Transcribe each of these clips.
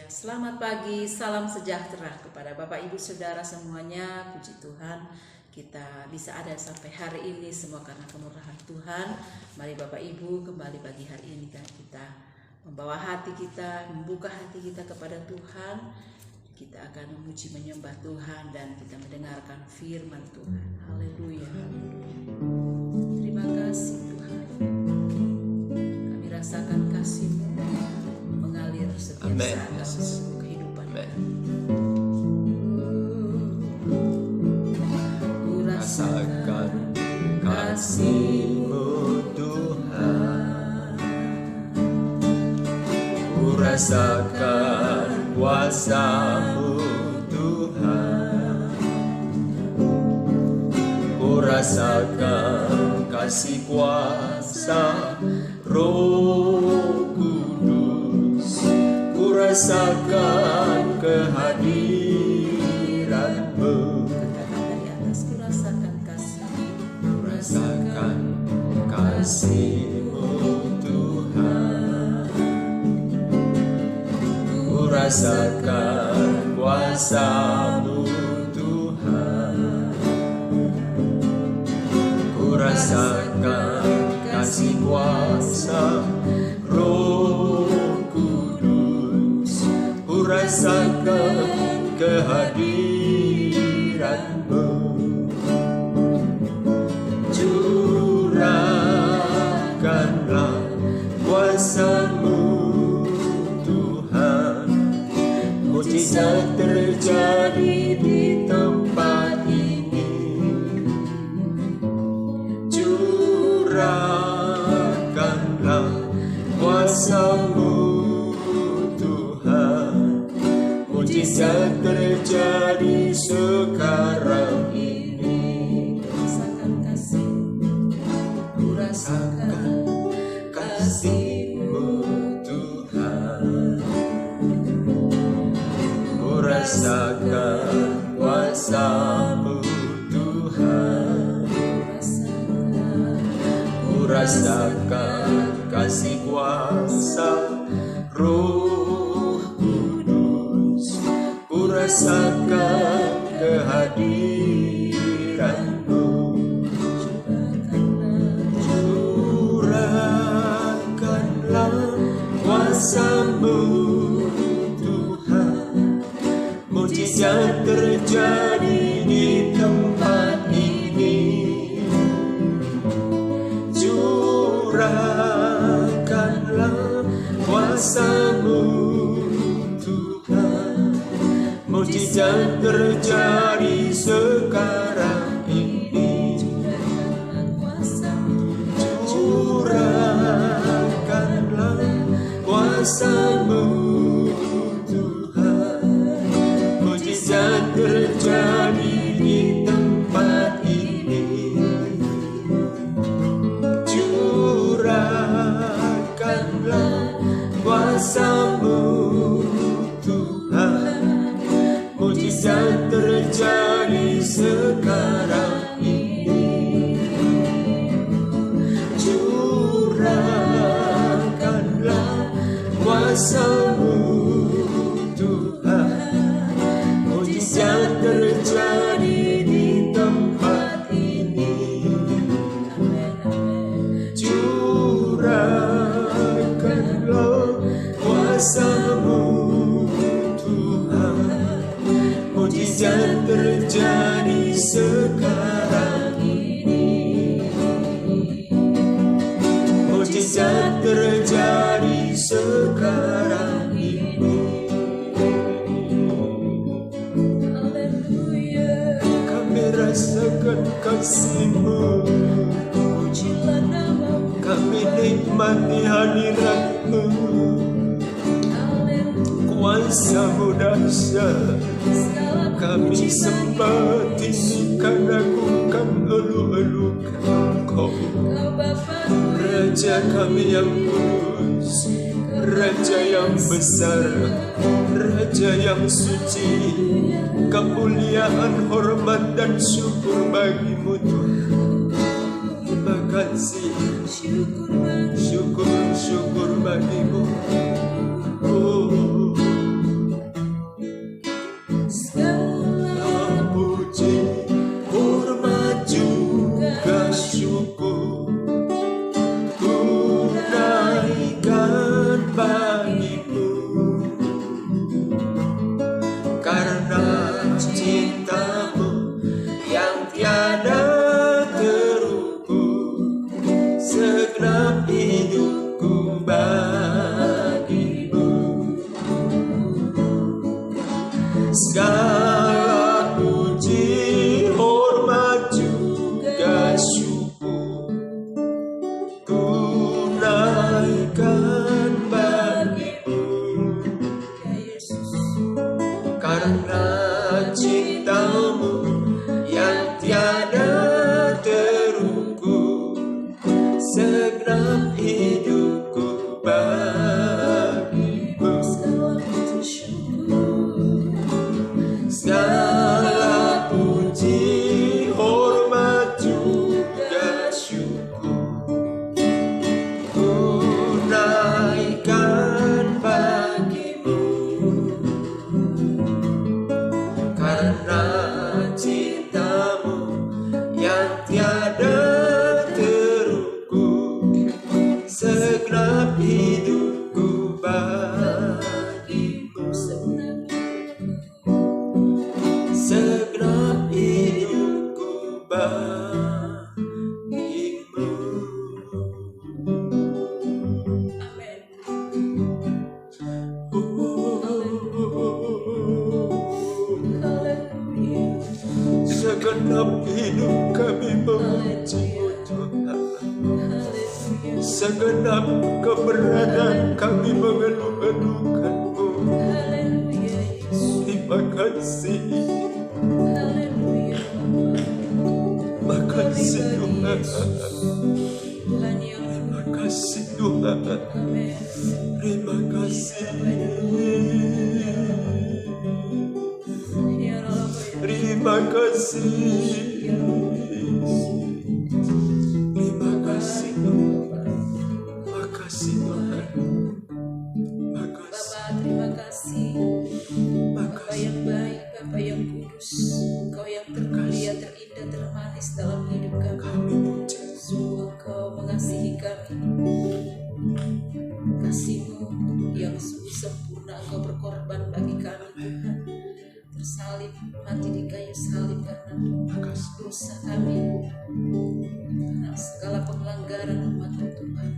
Selamat pagi, salam sejahtera kepada Bapak Ibu Saudara semuanya. Puji Tuhan, kita bisa ada sampai hari ini semua karena kemurahan Tuhan. Mari Bapak Ibu kembali pagi hari ini kita membawa hati kita, membuka hati kita kepada Tuhan. Kita akan memuji menyembah Tuhan dan kita mendengarkan firman Tuhan. Haleluya, haleluya. Terima kasih Tuhan. Kami rasakan kasih-Mu mengalir setiap saat dalam seluruh kehidupan kami. Ku rasakan kasih-Mu Tuhan, ku rasakan kuasa-Mu Tuhan, ku rasakan kasih kuasa Roh Kudus, ku rasakan kehadiran-Mu. Ku rasakan kasih, ku rasakan kasih-Mu Tuhan, ku rasakan kuasa-Mu Tuhan, ku rasakan kasih kuasa Roh Kudus, ku rasakan kehadiran-Mu. Curahkanlah kuasa-Mu Tuhan, mujizat terjadi di tempat ini. Curahkanlah kuasa-Mu Tuhan, mujizat terjadi sekarang ini. Rasakan kasih, ku rasakan kasih-Mu Tuhan, ku rasakan kuasa-Mu Tuhan, ku rasakan kasih kuasa Roh Kudus, ku rasakan kehadiran-Mu. Curahkanlah kuasa-Mu Tuhan, mujizat terjadi di tempat ini. Curahkanlah kuasa-Mu Tuhan, mujizat terjadi sekarang ini. Curahkanlah kuasa-Mu Tuhan, mujizat terjadi di tempat ini. Curahkanlah kuasa-Mu Tuhan, mujizat terjadi sekarang ini. Curahkanlah kuasa-Mu Tuhan, mujizat terjadi di tempat ini. Curahkanlah kuasa-Mu Tuhan, mujizat terjadi sekarang ini. Mujizat terjadi sekarang ini. Haleluya. Kami rasakan kasih-Mu, pujilah nama-Mu. Kami nikmati hadirat-Mu, kuasa-Mu dahsyat. Kami sembah tinggikan, agungkan, elu-elukan Engkau, Raja kami yang kudus, Raja yang besar, Raja yang suci. Kemuliaan, hormat, dan syukur bagi-Mu Tuhan. Terima kasih, syukur bagi-Mu. Oh, karena cintamu yang tiada terukur, segenap hidupku bagimu. Segala puji, hormat juga syukur ku naikkan bagimu, karena cintamu yang tiada terukur, segenap hidupku bagimu, segenap hidupku bagimu. Amin. Segenap hidup kami memuji-Mu Tuhan. Segenap keberadaan kami mengeluh-eluhkan-Mu. Terima kasih. Terima kasih Tuhan. Terima kasih Tuhan. Terima kasih. Terima kasih. Terima kasih Tuhan. Terima kasih Tuhan. Terima kasih. Bapak, terima kasih. Terima Bapak kasih. yang baik, Bapak yang kudus, Engkau yang termulia, terindah, termanis dalam hidup kami. Kami puji. Sungguh Engkau mengasihi kami. Kasih-Mu yang sungguh sempurna Engkau berkorban bagi kami, Tuhan. Tersalib, mati di kayu salib karena Terima kasih. dosa kami, karena segala pelanggaran umat Tuhan.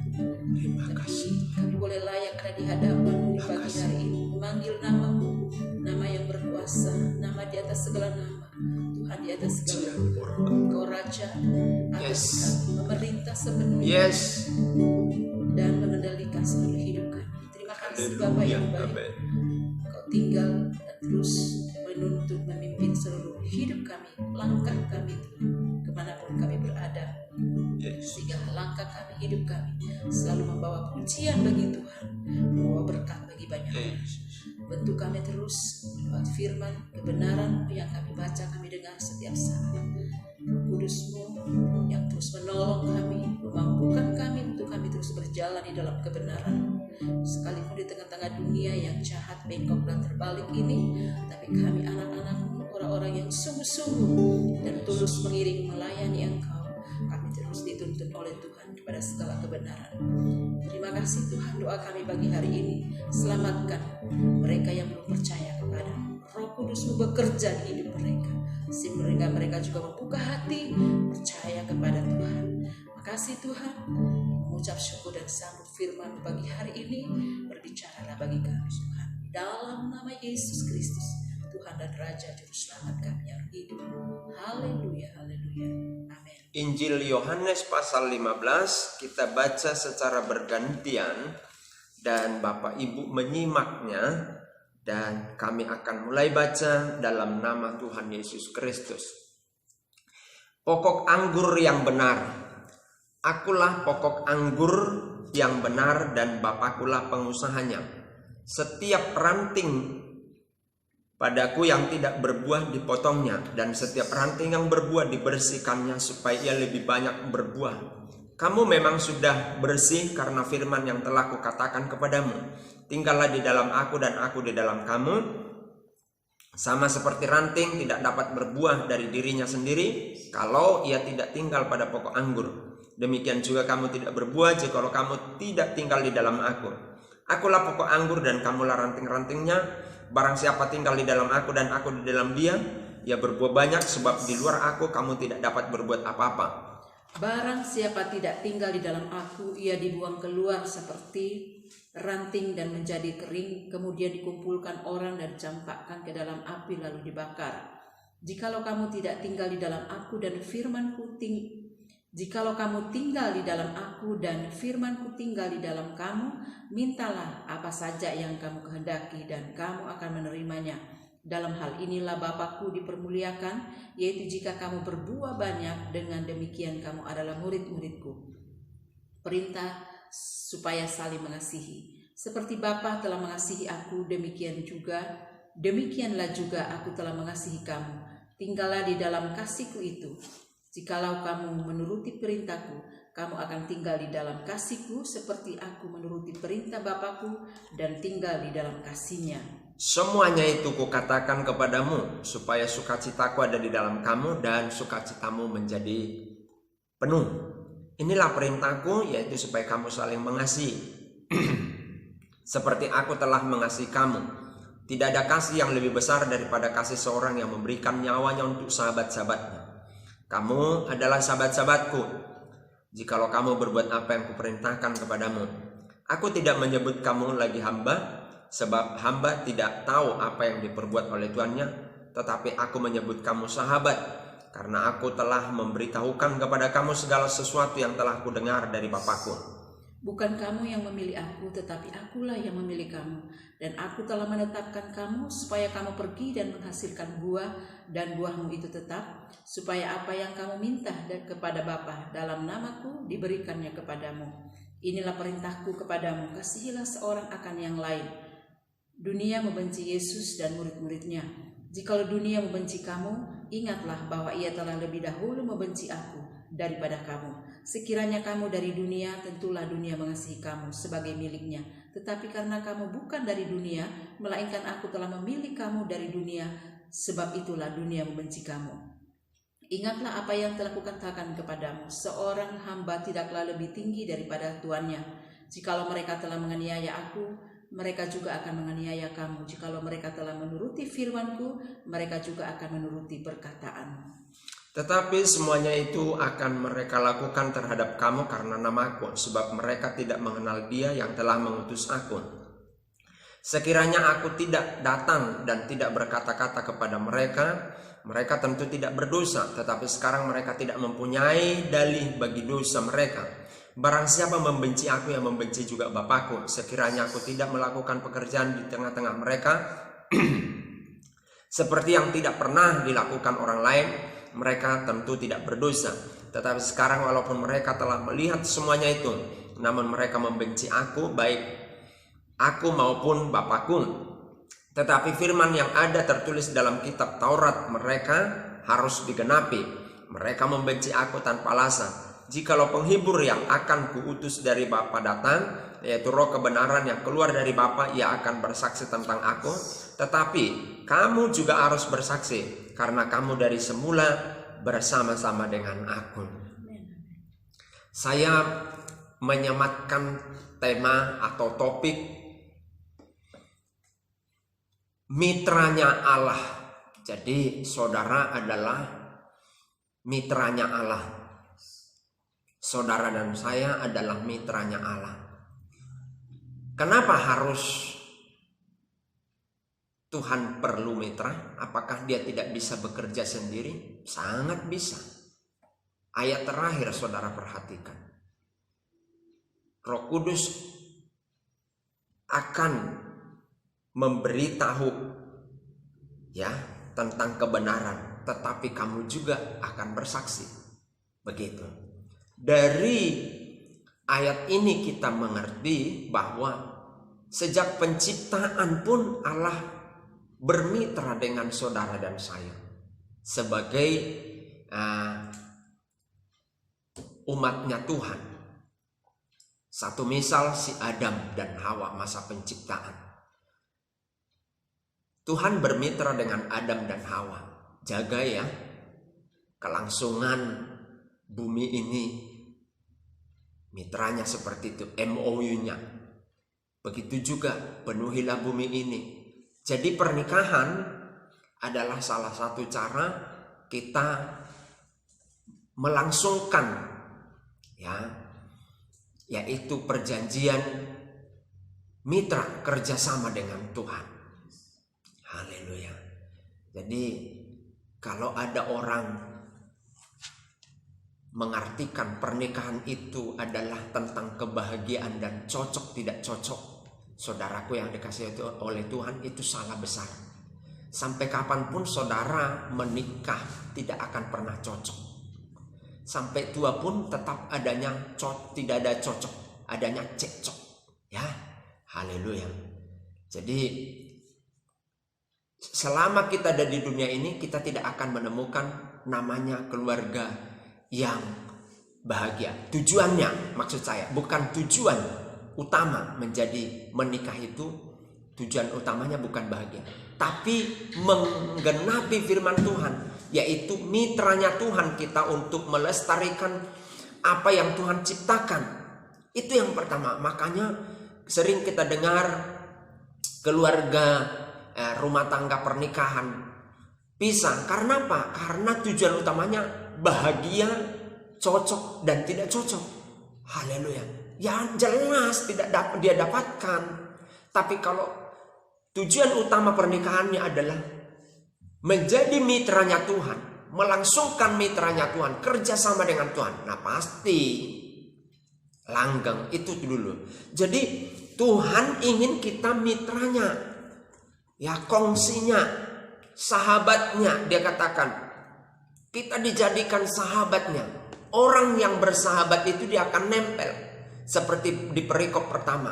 Terima kasih. Kami boleh layak ada di hadapan-Mu di pagi hari ini, memanggil nama-Mu, nama yang berkuasa, nama di atas segala nama, Tuhan di atas segala nama. Engkau Raja atas Yes. kami, memerintah sepenuhnya Yes. dan mengendalikan seluruh hidup kami. Terima kasih Bapak Haleluya. yang baik. Amin. Engkau tinggal dan terus menuntun, memimpin seluruh hidup kami, langkah kami Tuhan, kemanapun kami berada, Yes. sehingga langkah kami, hidup kami selalu membawa pujian bagi Tuhan, membawa berkat bagi banyak orang. Yes. Bentuk kami terus lewat firman kebenaran yang kami baca, kami dengar setiap saat. Roh Kudus-Mu yang terus menolong kami, memampukan kami untuk kami terus berjalan di dalam kebenaran. Sekalipun di tengah-tengah dunia yang jahat, bengkok dan terbalik ini, tapi kami anak-anak-Mu, orang-orang yang sungguh-sungguh dan tulus mengiring melayani Engkau, kami terus dituntun oleh Tuhan kepada segala kebenaran. Terima kasih Tuhan, doa kami pagi hari ini, selamatkan mereka yang belum percaya kepada Roh Kudus-Mu bekerja di hidup mereka, sehingga mereka juga membuka hati, percaya kepada Tuhan. Makasih Tuhan, mengucap syukur dan sambut firman pagi hari ini, berbicaralah bagi kami Tuhan, dalam nama Yesus Kristus, Tuhan dan Raja Juru Selamat kami yang hidup. Haleluya, haleluya, amin. Injil Yohanes pasal 15 kita baca secara bergantian dan Bapak Ibu menyimaknya, dan kami akan mulai baca dalam nama Tuhan Yesus Kristus. Pokok anggur yang benar. Akulah pokok anggur yang benar dan Bapakkulah pengusahanya. Setiap ranting padaku yang tidak berbuah dipotongnya, dan setiap ranting yang berbuah dibersihkannya supaya ia lebih banyak berbuah. Kamu memang sudah bersih karena firman yang telah kukatakan kepadamu. Tinggallah di dalam aku dan aku di dalam kamu. Sama seperti ranting tidak dapat berbuah dari dirinya sendiri kalau ia tidak tinggal pada pokok anggur. Demikian juga kamu tidak berbuah jikalau kamu tidak tinggal di dalam aku. Akulah pokok anggur dan kamulah ranting-rantingnya. Barang siapa tinggal di dalam aku dan aku di dalam dia, ia berbuah banyak, sebab di luar aku kamu tidak dapat berbuat apa-apa. Barang siapa tidak tinggal di dalam aku, ia dibuang keluar seperti ranting dan menjadi kering, kemudian dikumpulkan orang dan dicampakkan ke dalam api lalu dibakar. Jikalau kamu tidak tinggal di dalam aku dan Jikalau kamu tinggal di dalam aku dan firman-Ku tinggal di dalam kamu, mintalah apa saja yang kamu kehendaki dan kamu akan menerimanya. Dalam hal inilah Bapakku dipermuliakan, yaitu jika kamu berbuah banyak, dengan demikian kamu adalah murid-muridku. Perintah supaya saling mengasihi. Seperti Bapa telah mengasihi aku, demikianlah juga aku telah mengasihi kamu. Tinggallah di dalam kasihku itu. Jikalau kamu menuruti perintahku, kamu akan tinggal di dalam kasihku, seperti aku menuruti perintah Bapakku dan tinggal di dalam kasihnya. Semuanya itu kukatakan kepadamu, supaya sukacitaku ada di dalam kamu dan sukacitamu menjadi penuh. Inilah perintahku, yaitu supaya kamu saling mengasihi. Seperti aku telah mengasihi kamu. Tidak ada kasih yang lebih besar daripada kasih seorang yang memberikan nyawanya untuk sahabat-sahabatnya. Kamu adalah sahabat-sahabatku, jikalau kamu berbuat apa yang kuperintahkan kepadamu. Aku tidak menyebut kamu lagi hamba, sebab hamba tidak tahu apa yang diperbuat oleh tuannya, tetapi aku menyebut kamu sahabat, karena aku telah memberitahukan kepada kamu segala sesuatu yang telah kudengar dari Bapakku. Bukan kamu yang memilih aku, tetapi akulah yang memilih kamu. Dan aku telah menetapkan kamu supaya kamu pergi dan menghasilkan buah, dan buahmu itu tetap, supaya apa yang kamu minta kepada Bapa dalam namaku diberikannya kepadamu. Inilah perintahku kepadamu, kasihilah seorang akan yang lain. Dunia membenci Yesus dan murid-muridnya. Jikalau dunia membenci kamu, ingatlah bahwa ia telah lebih dahulu membenci aku daripada kamu. Sekiranya kamu dari dunia, tentulah dunia mengasihi kamu sebagai miliknya. Tetapi karena kamu bukan dari dunia, melainkan aku telah memilih kamu dari dunia, sebab itulah dunia membenci kamu. Ingatlah apa yang telah kukatakan kepadamu, seorang hamba tidaklah lebih tinggi daripada tuannya. Jikalau mereka telah menganiaya aku, mereka juga akan menganiaya kamu. Jikalau mereka telah menuruti firman-Ku, mereka juga akan menuruti perkataan-Mu. Tetapi semuanya itu akan mereka lakukan terhadap kamu karena namaku, sebab mereka tidak mengenal Dia yang telah mengutus aku. Sekiranya aku tidak datang dan tidak berkata-kata kepada mereka, mereka tentu tidak berdosa. Tetapi sekarang mereka tidak mempunyai dalih bagi dosa mereka. Barang siapa membenci aku, yang membenci juga Bapakku. Sekiranya aku tidak melakukan pekerjaan di tengah-tengah mereka seperti yang tidak pernah dilakukan orang lain, mereka tentu tidak berdosa. Tetapi sekarang walaupun mereka telah melihat semuanya itu, namun mereka membenci aku, baik aku maupun Bapakku. Tetapi firman yang ada tertulis dalam kitab Taurat mereka harus digenapi. Mereka membenci aku tanpa alasan. Jikalau penghibur yang akan kuutus dari Bapa datang, yaitu Roh kebenaran yang keluar dari Bapa, ia akan bersaksi tentang aku. Tetapi kamu juga harus bersaksi, karena kamu dari semula bersama-sama dengan aku. Saya menyematkan tema atau topik mitranya Allah. Jadi saudara adalah mitranya Allah. Saudara dan saya adalah mitranya Allah. Kenapa harus Tuhan perlu mitra? Apakah Dia tidak bisa bekerja sendiri? Sangat bisa. Ayat terakhir saudara perhatikan. Roh Kudus akan memberitahu ya tentang kebenaran, tetapi kamu juga akan bersaksi. Begitu. Dari ayat ini kita mengerti bahwa sejak penciptaan pun Allah bermitra dengan saudara dan saya sebagai umatnya Tuhan. Satu misal si Adam dan Hawa masa penciptaan. Tuhan bermitra dengan Adam dan Hawa. Jaga ya kelangsungan bumi ini. Mitranya seperti itu, MOU-nya. Begitu juga penuhilah bumi ini. Jadi pernikahan adalah salah satu cara kita melangsungkan ya, yaitu perjanjian mitra kerjasama dengan Tuhan. Haleluya. Jadi kalau ada orang mengartikan pernikahan itu adalah tentang kebahagiaan dan cocok tidak cocok, saudaraku yang dikasihi oleh Tuhan, itu salah besar. Sampai kapanpun saudara menikah tidak akan pernah cocok. Sampai tua pun tetap adanya tidak ada cocok, adanya cekcok. Ya, haleluya. Jadi selama kita ada di dunia ini, kita tidak akan menemukan namanya keluarga yang bahagia. Tujuannya, maksud saya, bukan tujuan utama menjadi menikah itu, tujuan utamanya bukan bahagia, tapi menggenapi firman Tuhan, yaitu mitranya Tuhan kita untuk melestarikan apa yang Tuhan ciptakan. Itu yang pertama. Makanya sering kita dengar keluarga, rumah tangga, pernikahan pisah. Karena apa? Karena tujuan utamanya bahagia, cocok dan tidak cocok. Haleluya. Ya jelas tidak dia dapatkan. Tapi kalau tujuan utama pernikahannya adalah menjadi mitranya Tuhan, melangsungkan mitranya Tuhan, kerjasama dengan Tuhan, nah pasti langgeng. Itu dulu. Jadi Tuhan ingin kita mitranya, ya kongsinya, sahabatnya. Dia katakan kita dijadikan sahabatnya. Orang yang bersahabat itu dia akan nempel. Seperti di perikop pertama,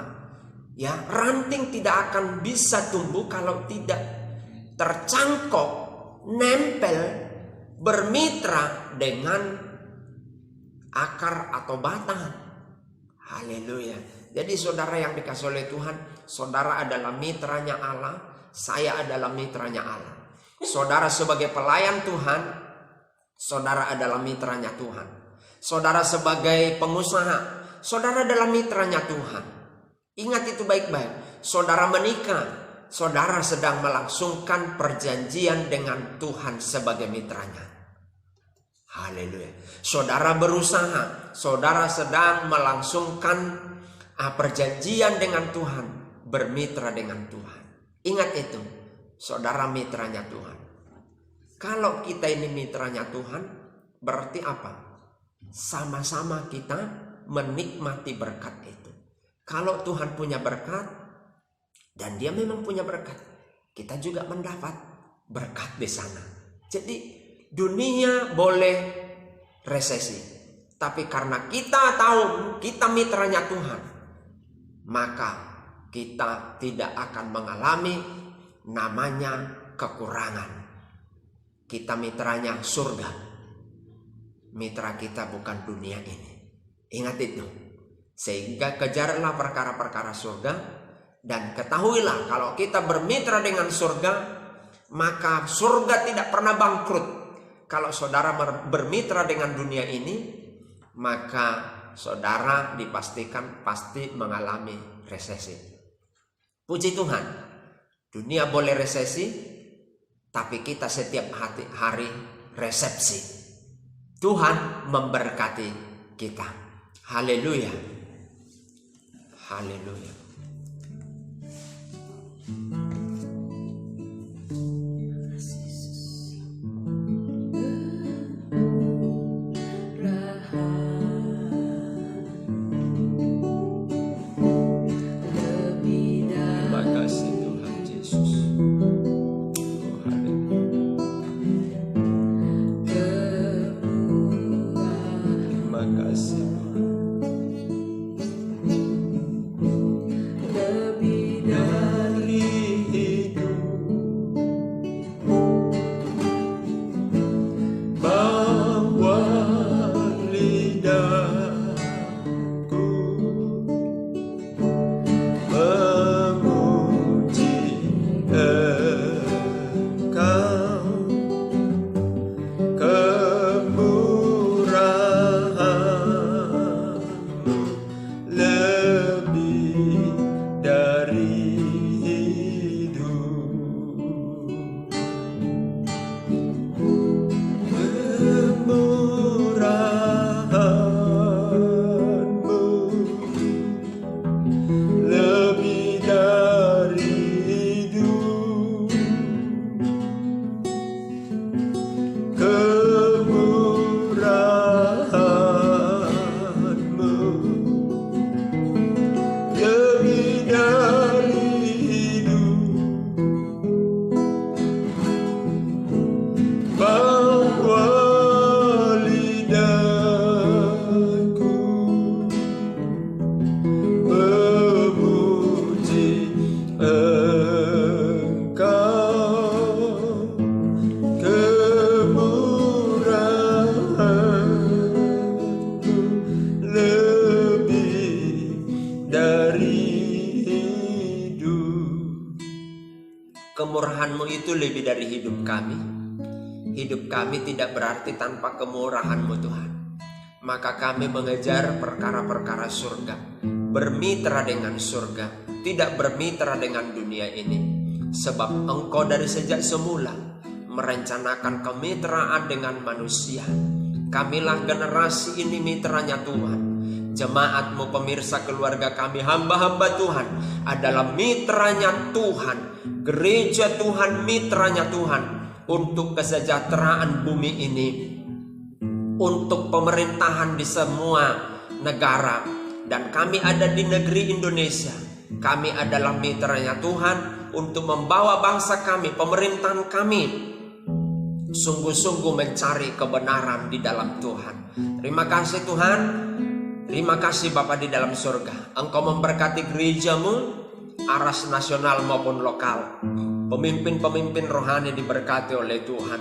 ya, ranting tidak akan bisa tumbuh kalau tidak tercangkok, nempel, bermitra dengan akar atau batang. Haleluya. Jadi saudara yang dikasih oleh Tuhan, saudara adalah mitranya Allah, saya adalah mitranya Allah. Saudara sebagai pelayan Tuhan, saudara adalah mitranya Tuhan. Saudara sebagai pengusaha, saudara adalah mitranya Tuhan. Ingat itu baik-baik. Saudara menikah, saudara sedang melangsungkan perjanjian dengan Tuhan sebagai mitranya. Haleluya. Saudara berusaha, saudara sedang melangsungkan perjanjian dengan Tuhan, bermitra dengan Tuhan. Ingat itu, saudara mitranya Tuhan. Kalau kita ini mitranya Tuhan, berarti apa? Sama-sama kita menikmati berkat itu. Kalau Tuhan punya berkat, dan dia memang punya berkat, kita juga mendapat berkat di sana. Jadi dunia boleh resesi, tapi karena kita tahu kita mitranya Tuhan, maka kita tidak akan mengalami namanya kekurangan. Kita mitranya surga. Mitra kita bukan dunia ini. Ingat itu. Sehingga kejarlah perkara-perkara surga, dan ketahuilah kalau kita bermitra dengan surga, maka surga tidak pernah bangkrut. Kalau saudara bermitra dengan dunia ini, maka saudara dipastikan pasti mengalami resesi. Puji Tuhan, dunia boleh resesi, tapi kita setiap hari resepsi. Tuhan memberkati kita. Haleluya. Haleluya. kemurahan-Mu itu lebih dari hidup kami. Hidup kami tidak berarti tanpa kemurahan-Mu Tuhan. Maka kami mengejar perkara-perkara surga, bermitra dengan surga, tidak bermitra dengan dunia ini. Sebab Engkau dari sejak semula merencanakan kemitraan dengan manusia. Kamilah generasi ini mitranya Tuhan. Jemaat-Mu, pemirsa, keluarga kami, hamba-hamba Tuhan adalah mitranya Tuhan. Gereja Tuhan mitranya Tuhan untuk kesejahteraan bumi ini, untuk pemerintahan di semua negara. Dan kami ada di negeri Indonesia. Kami adalah mitranya Tuhan untuk membawa bangsa kami, pemerintahan kami sungguh-sungguh mencari kebenaran di dalam Tuhan. Terima kasih Tuhan. Terima kasih Bapa di dalam surga. Engkau memberkati gereja-Mu, aras nasional maupun lokal. Pemimpin-pemimpin rohani diberkati oleh Tuhan.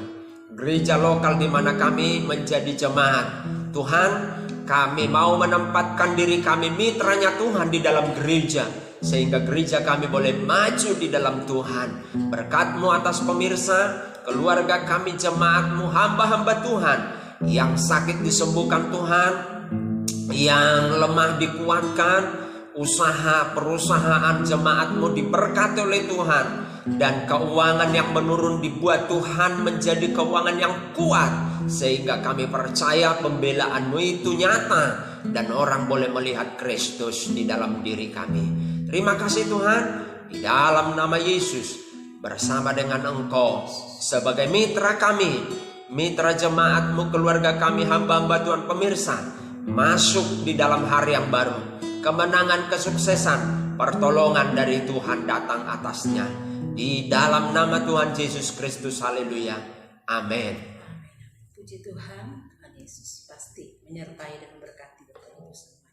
Gereja lokal di mana kami menjadi jemaat. Tuhan, kami mau menempatkan diri kami mitranya Tuhan di dalam gereja, sehingga gereja kami boleh maju di dalam Tuhan. Berkat-Mu atas pemirsa, keluarga kami, jemaat-Mu, hamba-hamba Tuhan. Yang sakit disembuhkan Tuhan, yang lemah dikuatkan, usaha perusahaan jemaat-Mu diberkati oleh Tuhan, dan keuangan yang menurun dibuat Tuhan menjadi keuangan yang kuat, sehingga kami percaya pembelaan-Mu itu nyata dan orang boleh melihat Kristus di dalam diri kami. Terima kasih Tuhan, di dalam nama Yesus, bersama dengan Engkau sebagai mitra kami, mitra jemaat-Mu, keluarga kami, hamba-hamba Tuhan, pemirsa, masuk di dalam hari yang baru. Kemenangan, kesuksesan, pertolongan dari Tuhan datang atasnya. Di dalam nama Tuhan Yesus Kristus, haleluya, amin. Puji Tuhan, Tuhan Yesus pasti menyertai dan memberkati Bapak Ibu semua.